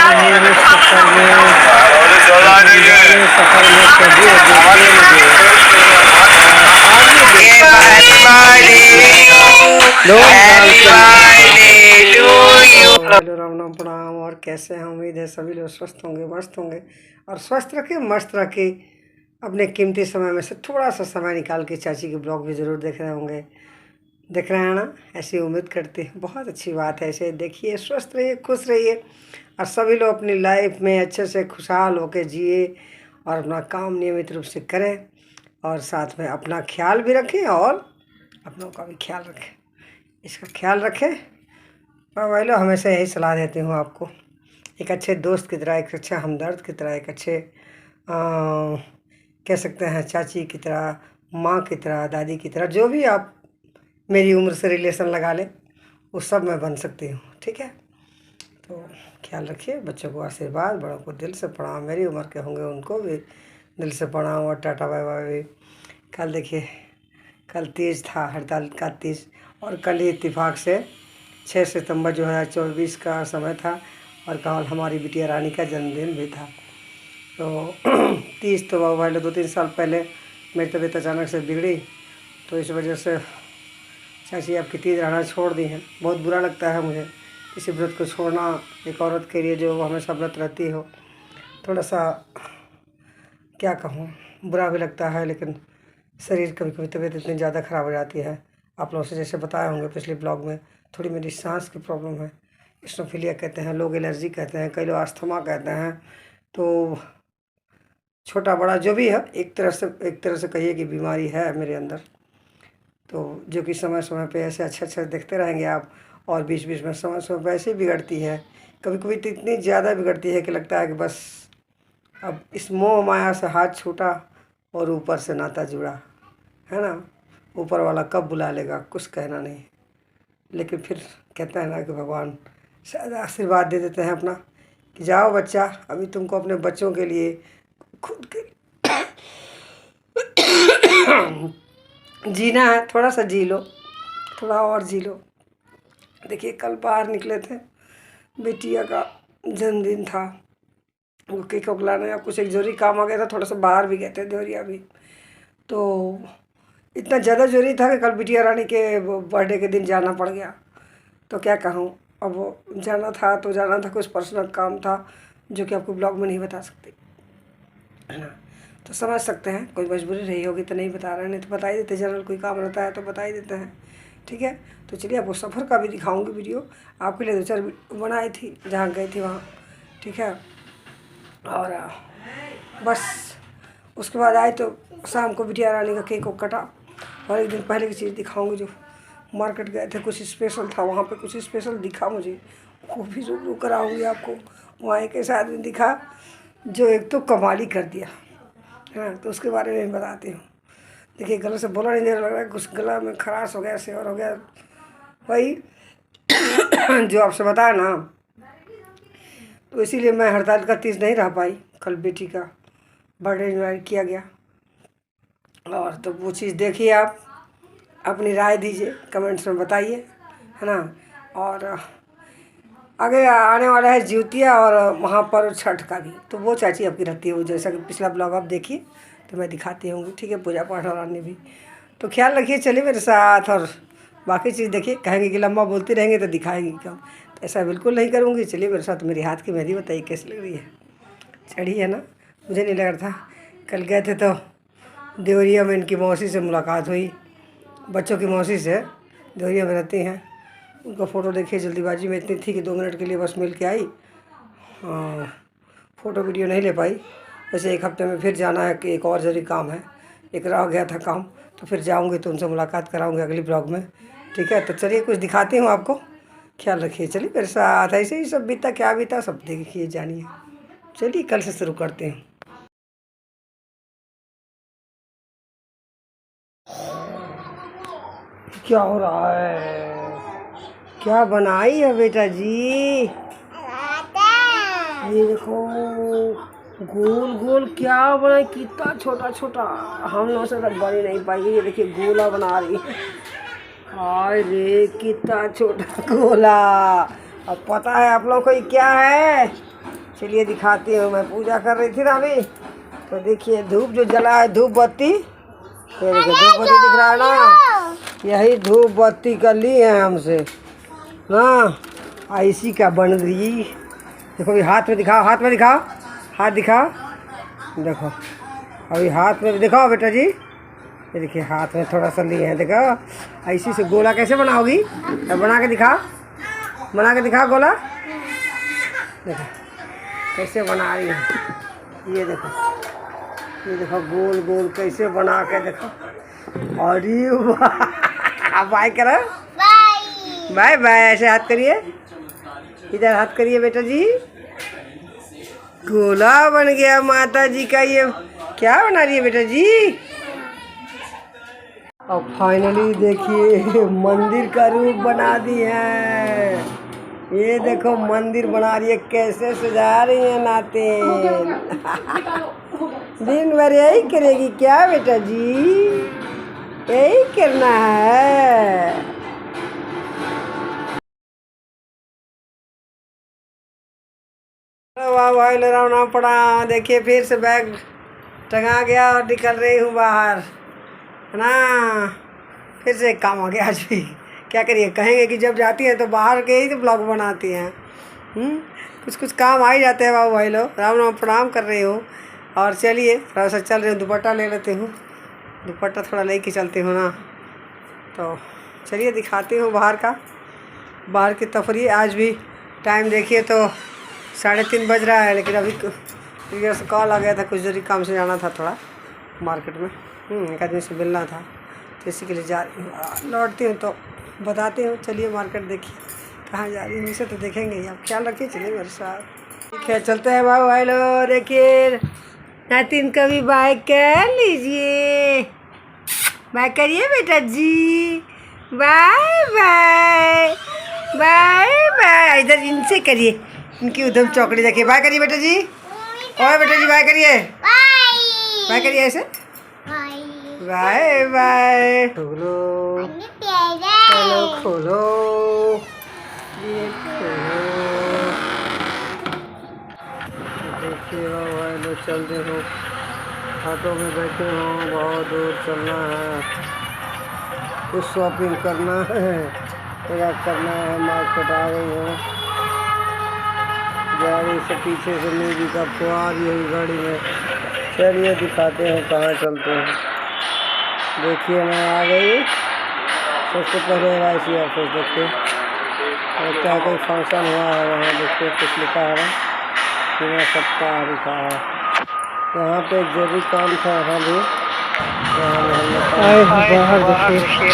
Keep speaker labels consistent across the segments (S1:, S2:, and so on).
S1: मेरे सफ़र में पुराने सफ़र में कभी देखिए मुझे आगे देखिए लोग हेलो राम राम प्रणाम। और कैसे हैं? उम्मीद है सभी लोग स्वस्थ होंगे, मस्त होंगे और स्वस्थ रखे मस्त रखे। अपने कीमती समय में से थोड़ा सा समय निकाल के चाची के ब्लॉग भी ज़रूर देख रहे होंगे, देख रहे हैं ना? ऐसी उम्मीद करते हैं, बहुत अच्छी बात है। ऐसे देखिए, स्वस्थ रहिए, खुश रहिए और सभी लोग अपनी लाइफ में अच्छे से खुशहाल होकर जिए और अपना काम नियमित रूप से करें और साथ में अपना ख्याल भी रखें और अपनों का भी ख्याल रखें। इसका ख्याल रखें। और भाई लोग, हमेशा यही सलाह देती हूँ आपको, एक अच्छे दोस्त की तरह, एक अच्छे हमदर्द की तरह, एक अच्छे कह सकते हैं चाची की तरह, माँ की तरह, दादी की तरह, जो भी आप मेरी उम्र से रिलेशन लगा ले, वो सब मैं बन सकती हूँ। ठीक है? तो ख्याल रखिए, बच्चों को आशीर्वाद, बड़ों को दिल से प्रणाम, मेरी उम्र के होंगे उनको भी दिल से प्रणाम और टाटा बाय बाय भी। कल देखिए, कल तीज था, हड़ताल का तीज, और कल ही इत्तेफाक से 6 सितंबर 2024 का समय था और कल हमारी बिटिया रानी का जन्मदिन भी था। तो तीज तो भाई लोग 2-3 साल पहले मेरी तबीयत अचानक से बिगड़ी, तो इस वजह से चाची आपकी तीज रहना छोड़ दी है। बहुत बुरा लगता है मुझे किसी व्रत को छोड़ना, एक औरत के लिए जो हमेशा व्रत रहती हो। थोड़ा सा क्या कहूँ, बुरा भी लगता है, लेकिन शरीर कभी कभी तबीयत इतनी ज़्यादा ख़राब हो जाती है। आप लोगों से जैसे बताए होंगे पिछले ब्लॉग में, थोड़ी मेरी सांस की प्रॉब्लम है, स्नोफिलिया कहते हैं लोग, एलर्जी कहते हैं, कई लोग अस्थमा कहते हैं। तो छोटा बड़ा जो भी है, एक तरह से कहिए कि बीमारी है मेरे अंदर, तो जो कि समय समय पे ऐसे अच्छे अच्छे देखते रहेंगे आप, और बीच बीच में समय समय पे ऐसे ही बिगड़ती है। कभी कभी तो इतनी ज़्यादा बिगड़ती है कि लगता है कि बस अब इस मोह माया से हाथ छूटा और ऊपर से नाता जुड़ा, है ना? ऊपर वाला कब बुला लेगा कुछ कहना नहीं, लेकिन फिर कहते हैं ना कि भगवान शायद आशीर्वाद दे देते हैं अपना, कि जाओ बच्चा, अभी तुमको अपने बच्चों के लिए, खुद के जीना है, थोड़ा सा जी लो, थोड़ा और जी लो। देखिए, कल बाहर निकले थे, बेटिया का जन्मदिन था, वो केक वोक लाने या कुछ एक जरूरी काम आ गया था, थोड़ा सा बाहर भी गए थे देवरिया भी। तो इतना ज़्यादा जरूरी था कि कल बिटिया रानी के बर्थडे के दिन जाना पड़ गया। तो क्या कहूँ, अब वो जाना था तो जाना था, कुछ पर्सनल काम था जो कि आपको ब्लॉग में नहीं बता सकते, है ना? तो समझ सकते हैं, कोई मजबूरी रही होगी तो नहीं बता रहे, नहीं तो बता ही देते। जनरल कोई काम रहता है तो बता ही देते हैं। ठीक है? तो चलिए, आपको सफ़र का भी दिखाऊंगी वीडियो, आपके लिए 2-4 बनाई थी जहाँ गई थी वहाँ। ठीक है? और बस उसके बाद आए तो शाम को बिटिया रानी का केक को कटा, और एक दिन पहले की चीज़ दिखाऊंगी। जो मार्केट गए थे, कुछ स्पेशल था वहाँ पे, कुछ स्पेशल दिखा मुझे, वो भी रूबरू कराऊंगी आपको। वहाँ एक ऐसा आदमी दिखा जो एक तो कमाल ही कर दिया, हाँ, तो उसके बारे में बताती हूँ। देखिए, गले से बोला नहीं दे रहा, लग रहा है कुछ गला में खराश हो गया, सेवर हो गया, वही जो आपसे बताया ना। तो इसीलिए मैं हड़ताल का तीज नहीं रह पाई। कल बेटी का बर्थडे इन्वाइट किया गया, और तो वो चीज़ देखिए, आप अपनी राय दीजिए, कमेंट्स में बताइए, है ना? और आगे आने वाला है जिउतिया और महापर्व छठ का भी, तो वो चाची आपकी रहती है, वो जैसा कि पिछला ब्लॉग आप देखिए तो मैं दिखाती होंगी। ठीक है? पूजा पाठ और अन्य भी, तो ख्याल रखिए, चलिए मेरे साथ। और बाकी चीज़ देखिए, कहेंगे कि लम्बा बोलती रहेंगे तो दिखाएंगी कम, तो ऐसा बिल्कुल नहीं करूँगी। चलिए मेरे साथ। मेरी हाथ की मेहंदी बताइए कैसी लग रही है? चढ़ी है ना? मुझे नहीं लग रहा था। कल गए थे तो देवरिया में इनकी मौसी से मुलाकात हुई, बच्चों की मौसी से, देवरिया में रहती हैं। उनका फ़ोटो देखिए, जल्दीबाजी में इतनी थी कि 2 मिनट के लिए बस मिल के आई, फ़ोटो वीडियो नहीं ले पाई। वैसे एक हफ्ते में फिर जाना है कि एक और ज़रूरी काम है, एक रह गया था काम, तो फिर जाऊंगी तो उनसे मुलाकात कराऊंगी अगली ब्लॉग में। ठीक है? तो चलिए, कुछ दिखाती हूँ आपको, ख्याल रखिए। चलिए मेरे साथ, ऐसे ही सब बीता, क्या बीता सब देखिए जानिए। चलिए कल से शुरू करते हैं। क्या हो रहा है? क्या बनाई है बेटा जी? ये देखो, गोल गोल क्या बनाई, कितना छोटा छोटा, हम लोग से तो बनी नहीं पाएगी। ये देखिए, गोला बना रही है। हाय रे, कितना छोटा गोला। अब पता है आप लोग को ये क्या है? चलिए दिखाती हूँ। मैं पूजा कर रही थी ना अभी, तो देखिए धूप जो जला है, धूप बत्ती, ये देखिए धूप बत्ती दिख रहा है ना, यही धूप बत्ती कर ली है हमसे ना, इसी का बन रही। देखो अभी हाथ में दिखाओ, हाथ में दिखाओ, हाथ दिखाओ, देखो अभी हाथ में दिखाओ बेटा जी, ये देखिए हाथ में थोड़ा सा लिए हैं, देखो ऐसी से गोला कैसे बनाओगी, बना के दिखाओ, बना के दिखाओ गोला, देखो कैसे बना रही है, ये देखो गोल गोल कैसे बना के देखो। अरे वाह, बाय करो, बाय बाय, ऐसे हाथ करिए, इधर हाथ करिए बेटा जी। गोला बन गया माता जी का। ये क्या बना रही है बेटा जी? और फाइनली देखिए मंदिर का रूप बना दी है। ये देखो मंदिर बना रही है, कैसे सजा रही है नातिन। दिन भर यही करेगी क्या बेटा जी? यही करना है। वाह भाई, ले रहा ना पड़ा। देखिए फिर से बैग टंगा गया और निकल रही हूँ बाहर, है ना। फिर से एक काम आ गया आज भी। क्या करिए, कहेंगे कि जब जाती है तो बाहर के ही तो ब्लॉग बनाती हैं। कुछ कुछ काम आ ही जाते हैं बाबू भाई लोग। राम राम प्रणाम कर रही हूँ। और चलिए थोड़ा सा चल रही हूँ, दुपट्टा ले लेती हूँ, दुपट्टा थोड़ा ले के चलती हूँ ना। तो चलिए दिखाती हूँ बाहर का, बाहर की तफरी। आज भी टाइम देखिए तो 3:30 बज रहा है, लेकिन अभी इधर से कॉल आ गया था, कुछ जरूरी काम से जाना था थोड़ा मार्केट में, एक आदमी से मिलना था, तो इसी के लिए जा रही हूँ। लौटती हूँ तो बताती हूँ। चलिए मार्केट देखिए कहाँ जा रही हूँ, इसे तो देखेंगे ही, आप ख्याल रखिए, चलिए मेरे साथ। ठीक है चलते हैं बाबू भाई लो। देखिए नातिन का भी बाय कर लीजिए, बाय करिए बेटा जी, बाय बाय, बाय बाय। इधर इनसे करिए, इनकी उधम चौकड़ी देखिए। बाय करिए बेटा जी, और बेटा जी बाय करिए, बाय करिए ऐसे, बाय बाय। खोलो खोलो खोलो, ये खोलो। देखिए भाई लोग चल रहे हो, ऑटो में बैठे हो, बहुत दूर चलना है, कुछ शॉपिंग करना है, क्या करना है। मार्केट आ गई है, गाड़ी से पीछे से म्यूजिक आपको आ रही है गाड़ी में। चलिए दिखाते हैं कहाँ चलते हैं। देखिए मैं आ गई सबसे पहले LIC ऑफिस। देखिए लगता है कोई फंक्शन हुआ है वहाँ। देखिए कुछ लिखा है, पूरा सप्ताह लिखा है। यहाँ पे जरूरी काम था, यहाँ भी बाहर देखिए।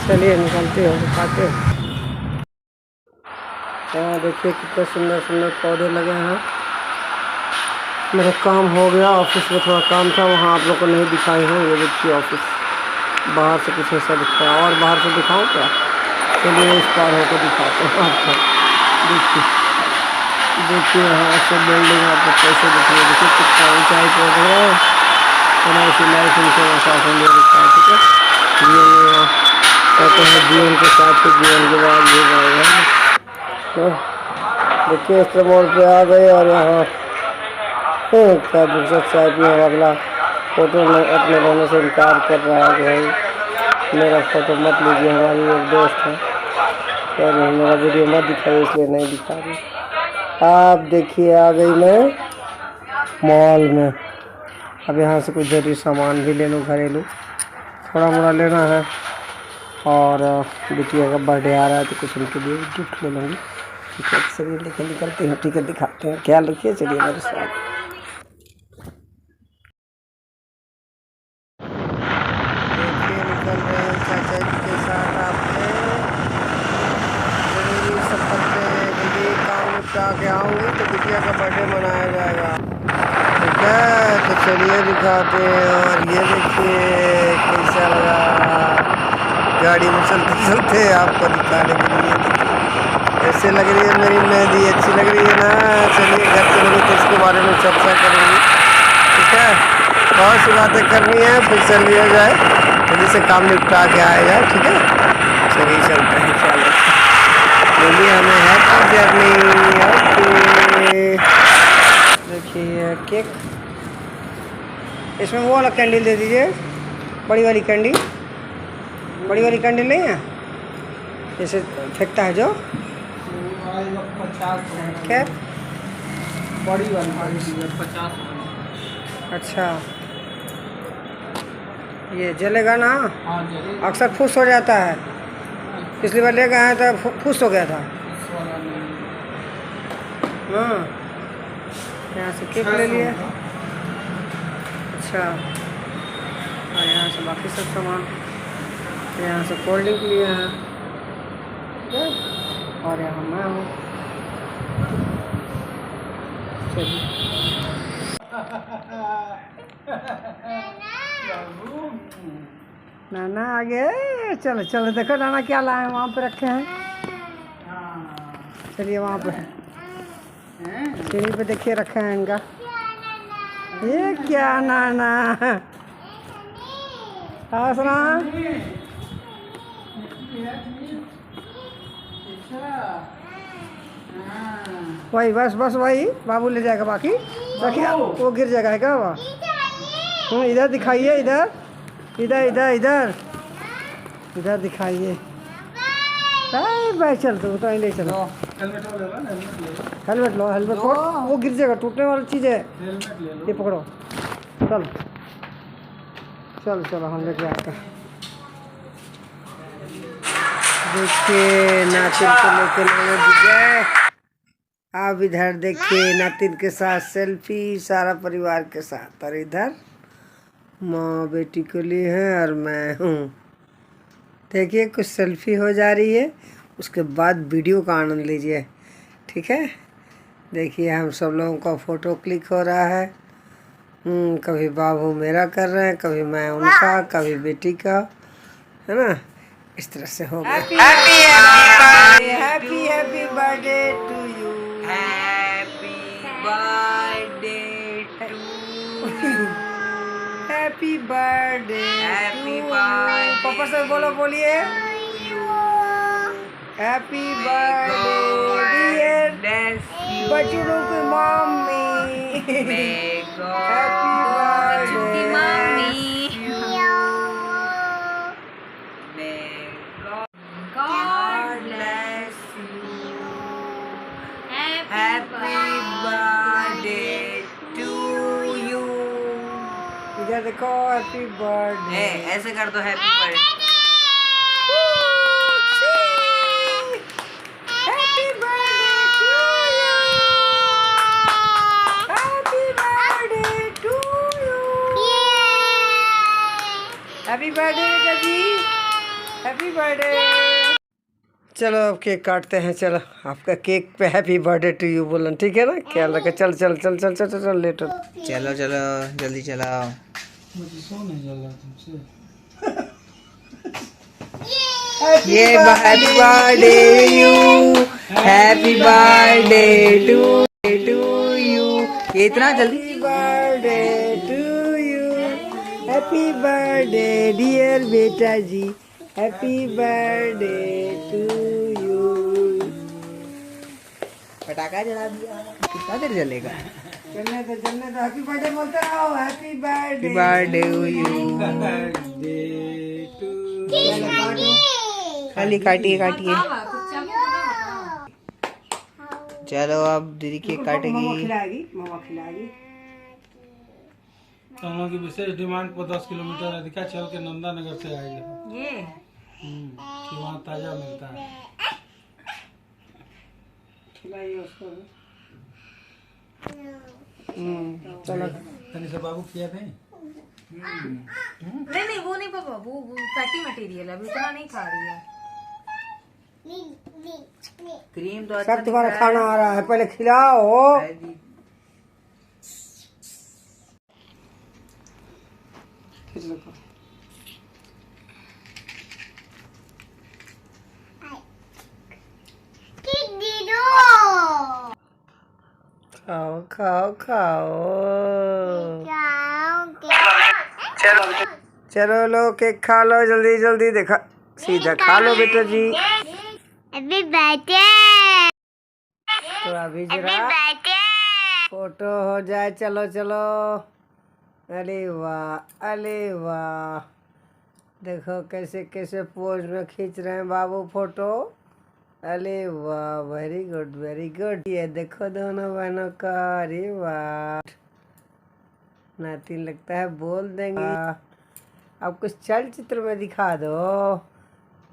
S1: चलिए निकलते हो, दिखाते हैं। यहाँ देखिए कितने सुंदर सुंदर पौधे लगे हैं। मेरा काम हो गया, ऑफिस में थोड़ा काम था, वहाँ आप लोग को नहीं दिखाई हूँ। ये देखिए ऑफिस बाहर से कुछ ऐसा दिखता है, और बाहर से दिखाऊँ क्या? चलिए इस पार होकर दिखाते हैं आपको। देखिए यहाँ से बिल्डिंग आपको कैसे दिख रही है। देखिए कितना ऊँचाई पर है, ऐसी लाइफ इंश्योरेंस लिखा है। ठीक है, जीवन कहते हैं जीवन के साथ ही जीवन के बाद भी रहेगा। देखिए इस मोड़ पे आ गए, और यहाँ क्या दूसरा चाय पिए। अगला फ़ोटो अपने लेने से इनकार कर रहा है कि भाई मेरा फ़ोटो मत लीजिए। हमारी एक दोस्त है, कह रही मेरा वीडियो मत दिखाइए, इसलिए नहीं दिखा रही। आप देखिए आ गई मैं मॉल में। अब यहाँ से कुछ जरूरी सामान भी ले लूँ, घरेलू थोड़ा मोड़ा लेना है। और बिटिया का बर्थडे आ रहा है, तो कुछ उनके लिए गिफ्ट ले लूँगी। ठीक है चलिए लेके निकलते हैं। ठीक है दिखाते हैं, ख्याल रखिए, चलिए मेरे साथ। देखिए निकल रहे हैं चाचा जी के साथ। आपने जरूरी सफर पे जल्दी काम निपटा के आऊँगी तो बिटिया का बर्थडे मनाया जाएगा। ठीक है तो चलिए दिखाते हैं। और ये देखिए कैसा लगा, गाड़ी में चलते चलते आपको दिखाने के लिए। कैसे लग रही है मेरी मेहंदी, अच्छी लग रही है ना। चलिए घर चलोगे तो इसके बारे में चर्चा करेंगे। ठीक है, बहुत सी बातें करनी है, फिर चल लिया जाए, जल्दी से काम निपटा के आया जाए। ठीक है चलिए चलते हैं। चलो बोलिए हमें हैप्पी जर्नी। ओके, देखिए केक, इसमें वो वाला कैंडल दे दीजिए, बड़ी वाली कैंडल, बड़ी वाली कैंडल नहीं है जैसे फेंकता है जो
S2: 50
S1: क्या
S2: बड़ी वाली 50।
S1: अच्छा, ये जलेगा ना?
S2: हाँ जलेगा।
S1: अक्सर फुस हो जाता है, पिछली बार ले गए हैं तो फुस हो गया था। हाँ, यहाँ से केक ले लिया। अच्छा, और यहाँ से बाकी सब सामान, यहाँ से कोल्ड ड्रिंक लिए हैं, और यहाँ मैं हूँ। चलिए, नाना आ गए। चलो चलो, देखो नाना क्या लाए हैं, वहाँ पे रखे हैं। चलिए वहाँ पे सीढ़ी पे देखिए रखे हैं इनका। ये क्या नाना? हाँ सुना, वही बस बस वही बाबू ले जाएगा, बाकी रखिए, वो गिर जाएगा है क्या? वह इधर दिखाइए, इधर इधर इधर इधर इधर दिखाइए। भाई चल तू तो ले चलो, हेलमेट लो, हेलमेट पकड़ो, वो गिर जाएगा, टूटने वाली चीज़ है, ये पकड़ो। चल चल चलो, हम लेके आते हैं। देखिए नातिन को लेके गए। आप इधर देखिए, नातिन के साथ सेल्फी, सारा परिवार के साथ, और इधर माँ बेटी को लिए हैं और मैं हूँ। देखिए कुछ सेल्फी हो जा रही है, उसके बाद वीडियो का आनंद लीजिए, ठीक है? देखिए हम सब लोगों का फ़ोटो क्लिक हो रहा है। कभी बाबू मेरा कर रहे हैं, कभी मैं उनका, कभी बेटी का, है ना? इस तरह से हो गया। Happy happy birthday to you, happy birthday to you, happy birthday, happy birthday. पापा से बोलो, बोलिए हैप्पी बर्थडे डियर बच्चों की मम्मी, हैप्पी बर्थडे मम्मी, God bless you, happy birthday to you। इधर देखो, हैप्पी बर्थडे, ऐसे कर दो, happy birthday, happy birthday to you, happy birthday to you, happy birthday बेटा जी, हैप्पी बर्थडे। चलो अब केक काटते हैं। चलो, आपका केक पे हैप्पी बर्थडे टू यू बोलना, ठीक है ना? ख्याल रखे। चल चल चल चल चल चल लेट।
S3: चलो चलो जल्दी चलाओ।
S1: ये happy birthday you, happy birthday to you,
S3: ये इतना जल्दी?
S1: Birthday to you, happy birthday dear बेटा जी, हैप्पी बर्थडे टू यू।
S3: पटाखा जला दिया, कितना देर जलेगा?
S1: चलने दो, हैप्पी बर्थडे बोलते रहो, हैप्पी बर्थडे,
S3: बर्थडे यू। खाली काटिए काटिए। चलो अब दीदी केक काटेगी।
S1: मामा खिलाएगी।
S2: तो हम लोग की विशेष डिमांड पर 10 किलोमीटर अधिका चल के नंदा नगर से आएंगे।
S4: ये
S2: कि वहाँ ताजा मिलता है।
S1: खिलाइए उसको। चलो
S2: तनी से बाबू किया नहीं।
S4: नहीं वो नहीं पापा, वो फैटी मटेरियल है, अभी उतना नहीं खा रही है।
S3: क्रीम तो
S1: सब तुम्हारा खाना आ रहा है, पहले खिलाओ। खाओ खाओ खाओ। चलो लो केक खा लो, जल्दी जल्दी। देखा, सीधा खा लो बेटा जी। तो अभी जरा फोटो हो जाए। चलो चलो। अरे वाह, अरे वाह, देखो कैसे कैसे पोज में खींच रहे हैं बाबू फोटो। अरे वाह, वेरी गुड वेरी गुड। ये देखो दोनों बहनों का। अरे वाह, नातिन लगता है बोल देंगे। अब कुछ चलचित्र में दिखा दो,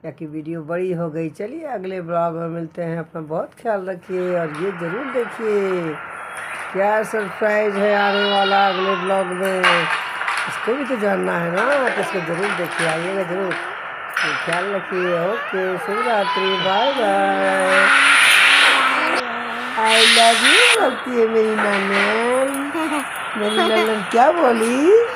S1: या कि वीडियो बड़ी हो गई। चलिए अगले ब्लॉग में मिलते हैं। अपना बहुत ख्याल रखिए और ये ज़रूर देखिए क्या सरप्राइज है आने वाला अगले ब्लॉग में। इसको भी तो जानना है ना, तो इसको ज़रूर देखिए, आइएगा ज़रूर। तो ख्याल रखिए। ओके, शुभ रात्रि, bye bye. I love you बोलती है मेरी ननन। मेरी ननन क्या बोली?